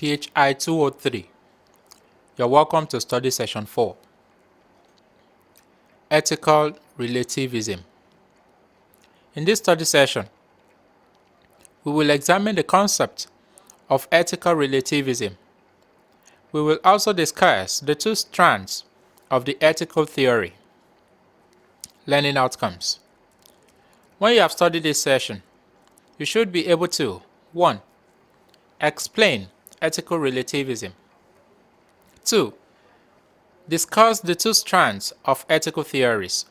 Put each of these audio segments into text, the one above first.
PHI 203. You're welcome to study session 4. Ethical relativism. In this study session, we will examine the concept of ethical relativism. We will also discuss the two strands of the ethical theory. Learning outcomes. When you have studied this session, you should be able to 1. Explain ethical relativism. 2. Discuss the two strands of ethical theories.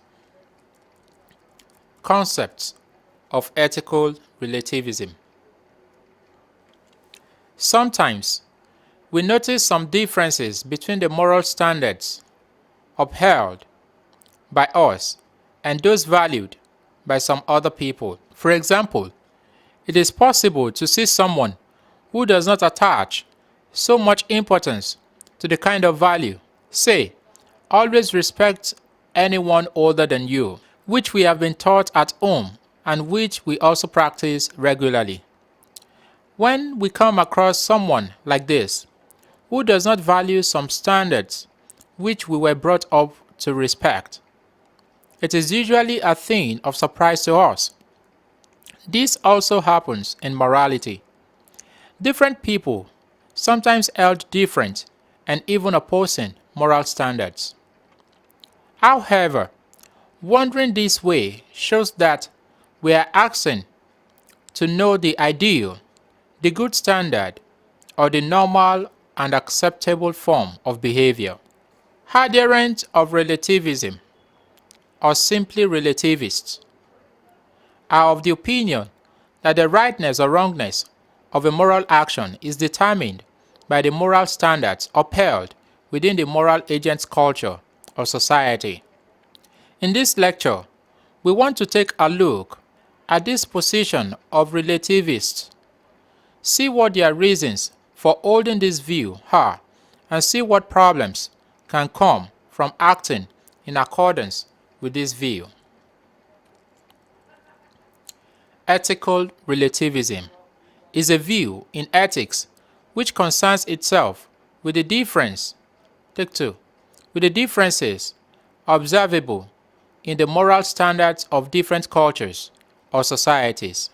Concepts of ethical relativism. Sometimes, we notice some differences between the moral standards upheld by us and those valued by some other people. For example, it is possible to see someone who does not attach so much importance to the kind of value, say, always respect anyone older than you, which we have been taught at home and which we also practice regularly. When we come across someone like this, who does not value some standards which we were brought up to respect, it is usually a thing of surprise to us. This also happens in morality. Different people sometimes held different and even opposing moral standards. However, wondering this way shows that we are asking to know the ideal, the good standard, or the normal and acceptable form of behavior. Adherents of relativism, or simply relativists, are of the opinion that the rightness or wrongness of a moral action is determined by the moral standards upheld within the moral agent's culture or society. In this lecture, we want to take a look at this position of relativists, see what their reasons for holding this view are, and see what problems can come from acting in accordance with this view. Ethical relativism is a view in ethics which concerns itself with the differences observable in the moral standards of different cultures or societies.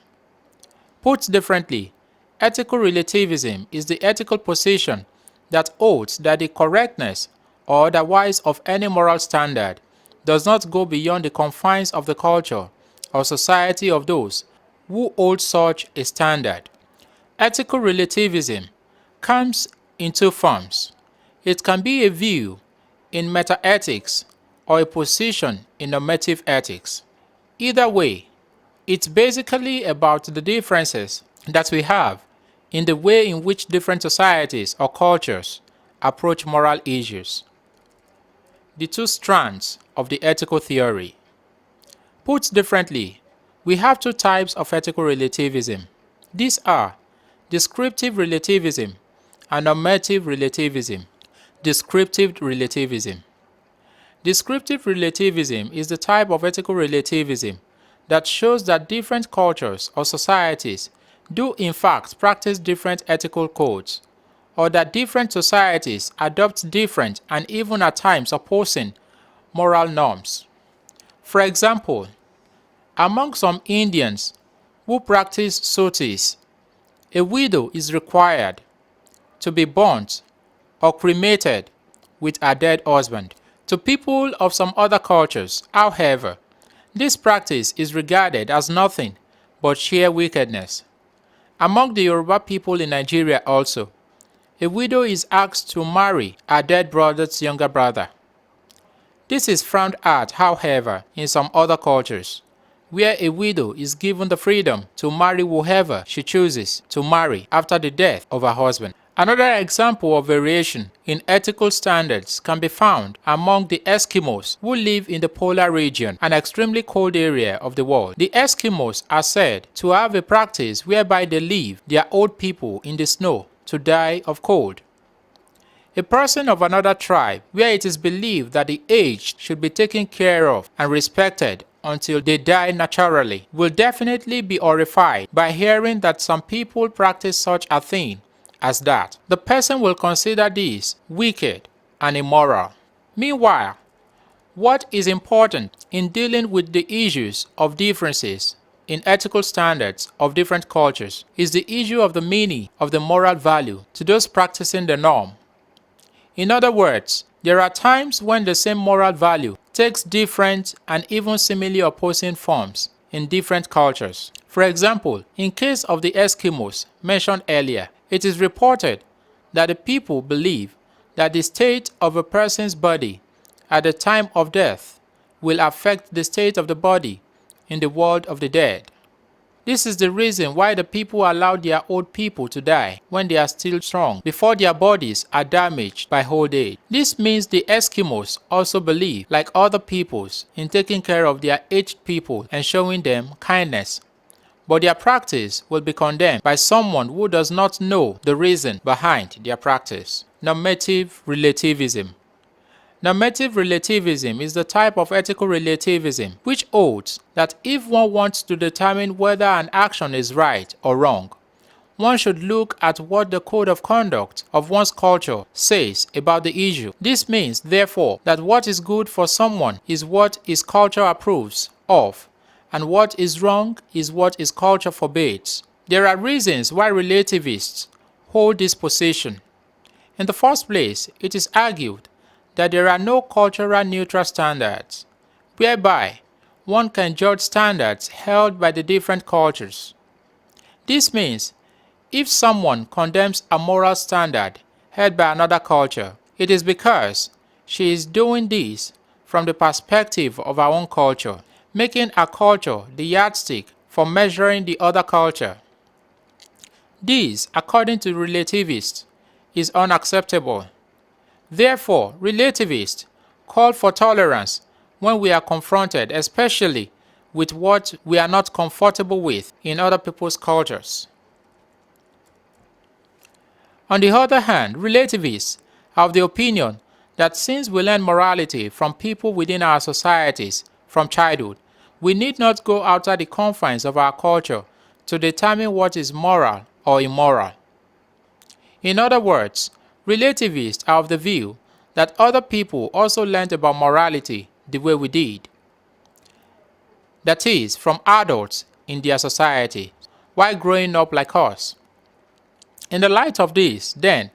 Put differently, ethical relativism is the ethical position that holds that the correctness or otherwise of any moral standard does not go beyond the confines of the culture or society of those who hold such a standard. Ethical relativism comes in two forms. It can be a view in meta-ethics or a position in normative ethics. Either way, it's basically about the differences that we have in the way in which different societies or cultures approach moral issues. The two strands of the ethical theory. Put differently, we have two types of ethical relativism. These are descriptive relativism and normative relativism. Descriptive relativism. Descriptive relativism is the type of ethical relativism that shows that different cultures or societies do in fact practice different ethical codes, or that different societies adopt different and even at times opposing moral norms. For example, among some Indians who practice sotis, a widow is required to be burnt or cremated with her dead husband. To people of some other cultures, however, this practice is regarded as nothing but sheer wickedness. Among the Yoruba people in Nigeria also, a widow is asked to marry her dead brother's younger brother. This is frowned at, however, in some other cultures, where a widow is given the freedom to marry whoever she chooses to marry after the death of her husband. Another example of variation in ethical standards can be found among the Eskimos who live in the polar region, an extremely cold area of the world. The Eskimos are said to have a practice whereby they leave their old people in the snow to die of cold. A person of another tribe, where it is believed that the aged should be taken care of and respected until they die naturally, will definitely be horrified by hearing that some people practice such a thing as that, the person will consider this wicked and immoral. Meanwhile, what is important in dealing with the issues of differences in ethical standards of different cultures is the issue of the meaning of the moral value to those practicing the norm. In other words, there are times when the same moral value takes different and even seemingly opposing forms in different cultures. For example, in case of the Eskimos mentioned earlier, it is reported that the people believe that the state of a person's body at the time of death will affect the state of the body in the world of the dead. This is the reason why the people allow their old people to die when they are still strong, before their bodies are damaged by old age. This means the Eskimos also believe, like other peoples, in taking care of their aged people and showing them kindness. But their practice will be condemned by someone who does not know the reason behind their practice. Normative relativism. Normative relativism is the type of ethical relativism which holds that if one wants to determine whether an action is right or wrong, one should look at what the code of conduct of one's culture says about the issue. This means, therefore, that what is good for someone is what his culture approves of, and what is wrong is what his culture forbids. There are reasons why relativists hold this position. In the first place, it is argued that there are no cultural neutral standards, whereby one can judge standards held by the different cultures. This means if someone condemns a moral standard held by another culture, it is because she is doing this from the perspective of her own culture, making her culture the yardstick for measuring the other culture. This, according to relativists, is unacceptable. Therefore, relativists call for tolerance when we are confronted, especially with what we are not comfortable with in other people's cultures. On the other hand, relativists have the opinion that since we learn morality from people within our societies from childhood, we need not go outside the confines of our culture to determine what is moral or immoral. In other words, relativists are of the view that other people also learned about morality the way we did. That is, from adults in their society, while growing up like us. In the light of this, then,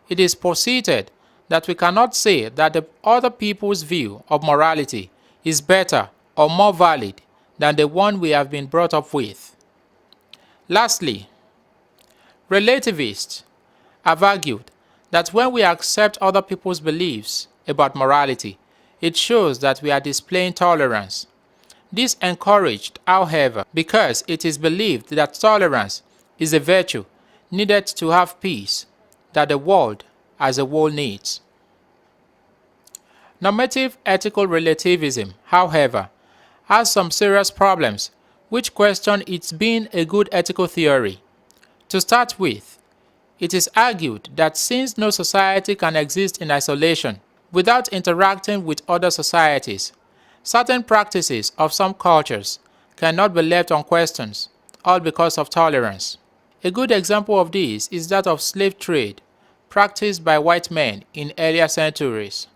it is posited that we cannot say that the other people's view of morality is better or more valid than the one we have been brought up with. Lastly, relativists have argued that when we accept other people's beliefs about morality, it shows that we are displaying tolerance. This encouraged, however, because it is believed that tolerance is a virtue needed to have peace that the world as a whole needs. Normative ethical relativism, however, has some serious problems which question its being a good ethical theory. To start with, it is argued that since no society can exist in isolation without interacting with other societies, certain practices of some cultures cannot be left unquestioned, all because of tolerance. A good example of this is that of slave trade practiced by white men in earlier centuries.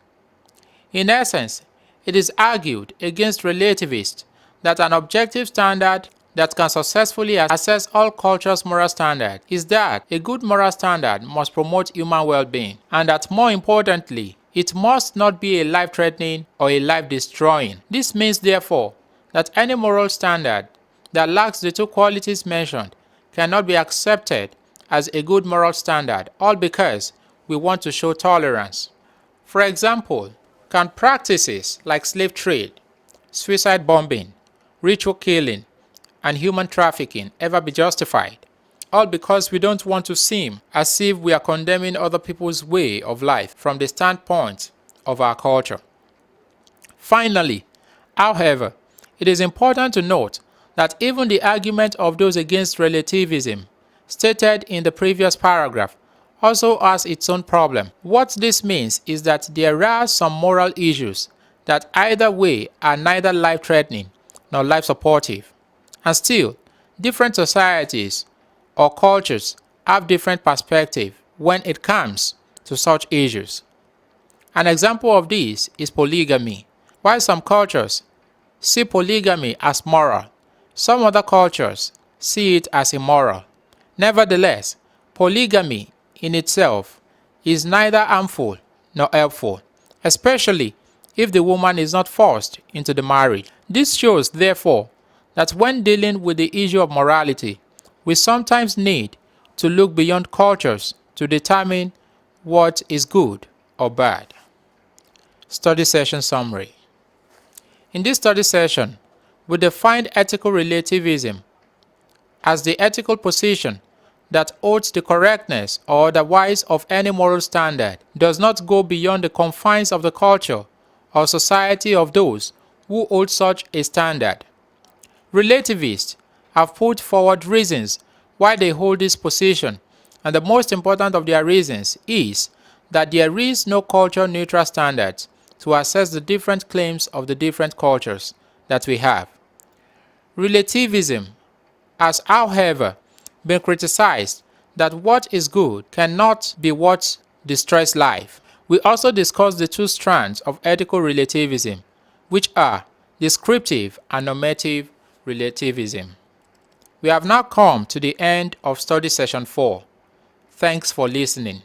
In essence, it is argued against relativists that an objective standard that can successfully assess all cultures' moral standards is that a good moral standard must promote human well-being, and that more importantly, it must not be a life-threatening or a life-destroying. This means, therefore, that any moral standard that lacks the two qualities mentioned cannot be accepted as a good moral standard, all because we want to show tolerance. For example, can practices like slave trade, suicide bombing, ritual killing, and human trafficking ever be justified? All because we don't want to seem as if we are condemning other people's way of life from the standpoint of our culture. Finally, however, it is important to note that even the argument of those against relativism stated in the previous paragraph also has its own problem. What this means is that there are some moral issues that either way are neither life-threatening nor life-supportive. And still, different societies or cultures have different perspectives when it comes to such issues. An example of this is polygamy. While some cultures see polygamy as moral, some other cultures see it as immoral. Nevertheless, polygamy in itself is neither harmful nor helpful, especially if the woman is not forced into the marriage. This shows, therefore, that when dealing with the issue of morality, we sometimes need to look beyond cultures to determine what is good or bad. Study session summary. In this study session, we defined ethical relativism as the ethical position that holds the correctness or otherwise of any moral standard, does not go beyond the confines of the culture or society of those who hold such a standard. Relativists have put forward reasons why they hold this position, and the most important of their reasons is that there is no culture-neutral standard to assess the different claims of the different cultures that we have. Relativism has, however, been criticized that what is good cannot be what destroys life. We also discussed the two strands of ethical relativism, which are descriptive and normative relativism. We have now come to the end of study session 4. Thanks for listening.